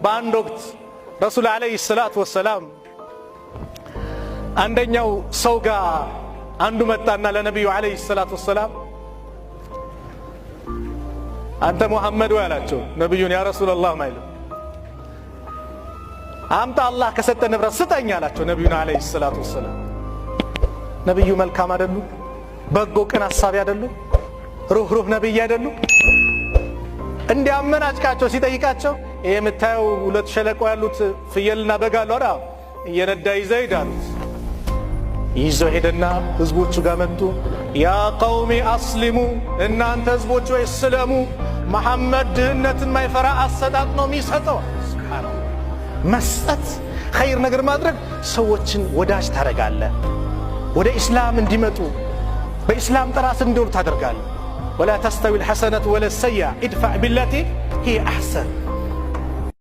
በአንድ ወቅት ረሱል ዓለይሂ ሰላቱ ወሰላም አንደኛው ሰው ጋር አንዱ መጣና ለነቢዩ ዓለይሂ ሰላቱ ወሰላም አንተ ሙሐመድ ወይ አላቸው። ነቢዩን ያ ረሱላላህ ማይሉ አምጣ አላህ ከሰጠ ንብረት ስጠኝ አላቸው ነቢዩን ዓለይሂ ሰላቱ ወሰላም። ነቢዩ መልካም አይደሉ? በጎ ቅን ሐሳቢ አይደሉ? ሩህሩህ ነቢይ አይደሉ? እንዲያመናጭቃቸው ሲጠይቃቸው ይሄ የምታየው ሁለት ሸለቆ ያሉት ፍየልና በግ አሉ አይደል? እየነዳ ይዘህ ሂድ አሉት። ይዘው ሄደና ህዝቦቹ ጋር መጡ። ያ ቀውሚ አስሊሙ፣ እናንተ ህዝቦች ወይ እስለሙ፣ መሐመድ ድህነትን ማይፈራ አሰጣጥ ነው የሚሰጠው። ሱብሃንአላህ። መስጠት ኸይር ነገር ማድረግ ሰዎችን ወዳጅ ታደርጋለህ። ወደ ኢስላም እንዲመጡ በኢስላም ጥራት እንዲወሩ ታደርጋለህ። ወላ ተስተዊ አልሐሰነቱ ወላ ሰይአ ኢድፋዕ ቢለቲ ሂየ አሕሰን